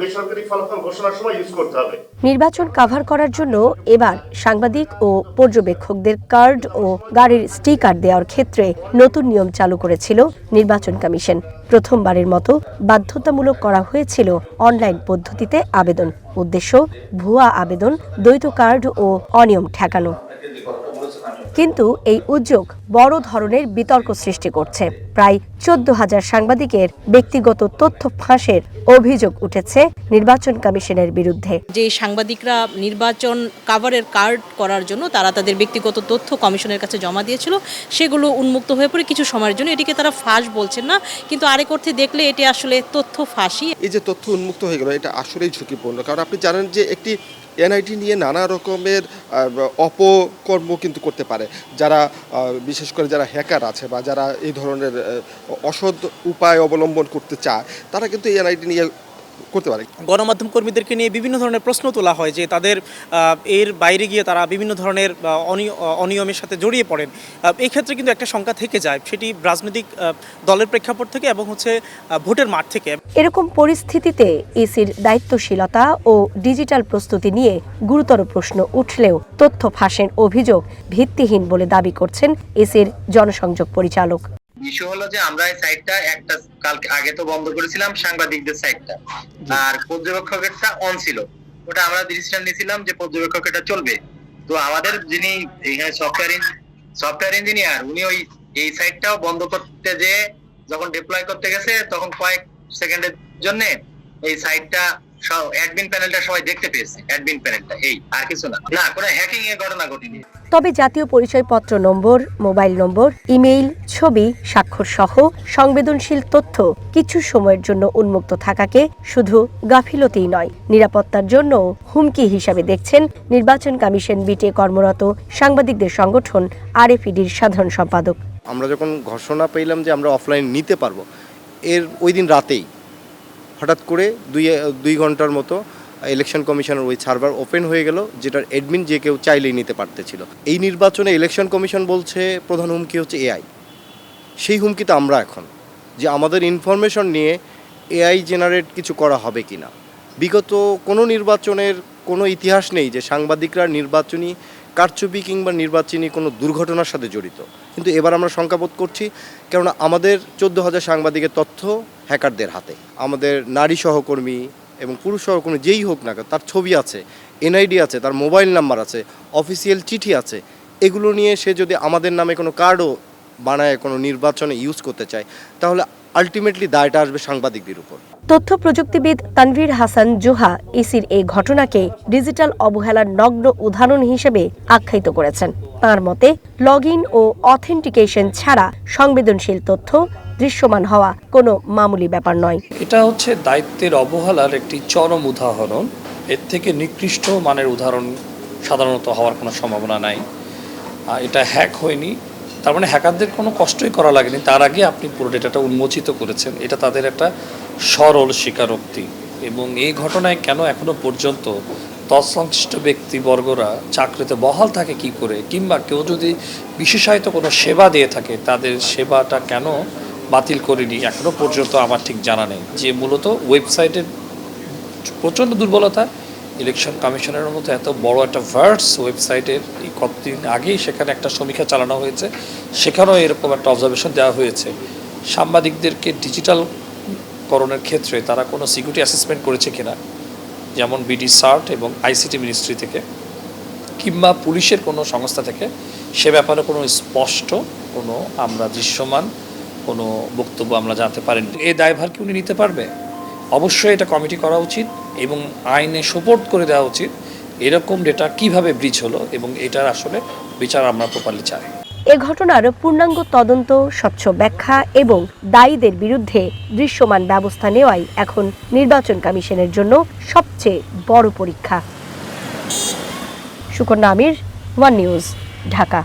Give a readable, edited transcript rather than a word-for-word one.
বেসরকারি ফলাফল ঘোষণার সময় ইউজ করতে হবে। নির্বাচন কাভার করার জন্য এবার সাংবাদিক ও পর্যবেক্ষকদের কার্ড ও গাড়ির স্টিকার দেওয়ার ক্ষেত্রে নতুন নিয়ম চালু করেছিল নির্বাচন কমিশন। প্রথমবারের মতো বাধ্যতামূলক করা হয়েছিল অনলাইন পদ্ধতিতে আবেদন। উদ্দেশ্য ভুয়া আবেদন, দ্বৈত কার্ড ও অনিয়ম ঠেকানো। কিন্তু এই উদ্যোগ বড় ধরনের বিতর্ক সৃষ্টি করছে। প্রায় 14,000 সাংবাদিকের ব্যক্তিগত তথ্য ফাঁসের অভিযোগ উঠেছে নির্বাচন কমিশনের বিরুদ্ধে। যে সাংবাদিকরা নির্বাচন কাভারের কার্ড করার জন্য তারা তাদের ব্যক্তিগত তথ্য কমিশনের কাছে জমা দিয়েছিল, সেগুলো উন্মুক্ত হয়ে পড়ে কিছু সময়ের জন্য। এটিকে তারা ফাঁস বলছেন না, কিন্তু আরেক অর্থে দেখলে এটি আসলে তথ্য ফাঁসি। এই যে তথ্য উন্মুক্ত হয়ে গেল, এটা আসলেই ঝুঁকিপূর্ণ। কারণ আপনি জানেন যে একটি এনআইডি নিয়ে নানা রকমের অপকর্ম কিন্তু করতে পারে। যারা বিশেষ করে যারা হ্যাকার আছে বা যারা এই ধরনের অসৎ উপায় অবলম্বন করতে চায়, তারা কিন্তু এই এনআইডি নিয়ে করতে পারে। গণমাধ্যম কর্মীদেরকে নিয়ে বিভিন্ন ধরনের প্রশ্ন তোলা হয় যে তাদের এর বাইরে গিয়ে তারা বিভিন্ন ধরনের অনিয়মের সাথে জড়িয়ে পড়েন। এই ক্ষেত্রে কিন্তু একটা শঙ্কা থেকে যায়, সেটি রাজনৈতিক দলের প্রেক্ষাপট থেকে এবং ভোটের মাঠ থেকে। এরকম পরিস্থিতিতে ইসির দায়িত্বশীলতা ও ডিজিটাল প্রস্তুতি নিয়ে গুরুতর প্রশ্ন উঠলেও তথ্য ফাঁসের অভিযোগ ভিত্তিহীন বলে দাবি করছেন ইসির জনসংযোগ পরিচালক। ইস্যু হলো যে আমরা এই সাইটটা একটা কালকে আগে তো বন্ধ করেছিলাম, সাংবাদিকদের সাইটটা, আর পর্যবেক্ষকেরটা অন ছিল। ওটা আমরা ডিসিশন নিয়েছিলাম যে পর্যবেক্ষকেরটা চলবে। তো আমাদের যিনি এখানে সফটওয়্যার ইঞ্জিনিয়ার, উনি ওই এই সাইটটাও বন্ধ করতে যে যখন ডিপ্লয় করতে গেছে, তখন কয়েক সেকেন্ডের জন্য এই সাইটটা অ্যাডমিন প্যানেলটা সবাই দেখতে পেয়েছে। অ্যাডমিন প্যানেলটা এই, আর কিছু না, কোনো হ্যাকিং এর ঘটনা ঘটেনি। তবে জাতীয় পরিচয়পত্র নম্বর, মোবাইল নম্বর, ইমেইল, ছবি, স্বাক্ষর সহ সংবেদনশীল তথ্য কিছু সময়ের জন্য উন্মুক্ত থাকাকে শুধু গাফিলতিই নয়, নিরাপত্তার জন্য হুমকি হিসাবে দেখছেন নির্বাচন কমিশন বিটে কর্মরত সাংবাদিকদের সংগঠন আরএফইডির সাধারণ সম্পাদক। আমরা যখন ঘোষণা পেলাম যে আমরা অফলাইন নিতে পারবো, এর ওই দিন রাতেই হঠাৎ করে দুই ঘন্টার মতো ইলেকশন কমিশনের ওই সার্ভার ওপেন হয়ে গেল, যেটার অ্যাডমিন যে কেউ চাইলেই নিতে পারতেছিল। এই নির্বাচনে ইলেকশন কমিশন বলছে প্রধান হুমকি হচ্ছে এআই। সেই হুমকিতে আমরা এখন যে আমাদের ইনফরমেশন নিয়ে এআই জেনারেট কিছু করা হবে কিনা। বিগত কোনো নির্বাচনের কোনো ইতিহাস নেই যে সাংবাদিকরা নির্বাচনী কারচুপি কিংবা নির্বাচনী কোনো দুর্ঘটনার সাথে জড়িত, কিন্তু এবার আমরা শঙ্কাবোধ করছি, কেননা আমাদের 14,000 সাংবাদিকের তথ্য হ্যাকারদের হাতে। আমাদের নারী সহকর্মী এবং পুরুষ সহকর্মী যেই হোক না, তার ছবি আছে, এনআইডি আছে, তার মোবাইল নাম্বার আছে, অফিসিয়াল চিঠি আছে। এগুলো নিয়ে সে যদি আমাদের নামে কোনো কার্ডও বানায় কোনো নির্বাচনে ইউজ করতে চায়, তাহলে আলটিমেটলি দায়টা আসবে সাংবাদিকদের উপর। তথ্য প্রযুক্তিবিদ তানভীর হাসান জোহা ইসির এই ঘটনাকে ডিজিটাল অবহেলার নগ্ন উদাহরণ হিসেবে আখ্যায়িত করেছেন। তার মতে লগইন ও অথেন্টিকেশন ছাড়া সংবেদনশীল তথ্য দৃশ্যমান হওয়া কোনো মামুলি ব্যাপার নয়। এটা হচ্ছে দায়িত্বের অবহেলার একটি চরম উদাহরণ। এর থেকে নিকৃষ্ট মানের উদাহরণ সাধারণত হওয়ার কোনো সম্ভাবনা নাই। এটা হ্যাক হয়নি, তার মানে হ্যাকারদের কোনো কষ্টই করা লাগেনি। তার আগে আপনি পুরো ডেটাটা উন্মোচিত করেছেন, এটা তাদের একটা সরল স্বীকারোক্তি। এবং এই ঘটনায় কেন এখনো পর্যন্ত তৎসংশ্লিষ্ট ব্যক্তিবর্গরা চাকরিতে বহাল থাকে কি করে, কিংবা কেউ যদি বিশেষায়িত কোনো সেবা দিয়ে থাকে তাদের সেবাটা কেন বাতিল করেনি, এখনও পর্যন্ত আমার ঠিক জানা নেই। যে মূলত ওয়েবসাইটের প্রচণ্ড দুর্বলতা, ইলেকশন কমিশনের মতো এত বড় একটা ভার্স ওয়েবসাইটের এই কতদিন আগেই সেখানে একটা সমীক্ষা চালানো হয়েছে, সেখানেও এরকম একটা অবজারভেশন দেওয়া হয়েছে। সাংবাদিকদেরকে ডিজিটাল করণের ক্ষেত্রে তারা কোনো সিকিউরিটি অ্যাসেসমেন্ট করেছে কিনা, যেমন বিডি সার্ট এবং আইসিটি মিনিস্ট্রি থেকে কিংবা পুলিশের কোনো সংস্থা থেকে, সে ব্যাপারে কোনো স্পষ্ট কোনো আমরা দৃশ্যমান কোনো বক্তব্য আমরা জানতে পারিনি। এই দায়ভার কি উনি নিতে পারবে? অবশ্যই এটা কমিটি করা উচিত এবং আইনে সোপোর্ট করে দেওয়া উচিত এরকম ডেটা কিভাবে ব্রিচ হলো, এবং এটার আসলে বিচার আমরা প্রপারলি চাই। এ ঘটনার পূর্ণাঙ্গ তদন্ত, স্বচ্ছ ব্যাখ্যা এবং দায়ীদের বিরুদ্ধে দৃশ্যমান ব্যবস্থা নেওয়াই এখন নির্বাচন কমিশনের জন্য সবচেয়ে বড় পরীক্ষা। সুকন্যা আমির, ওয়ান নিউজ, ঢাকা।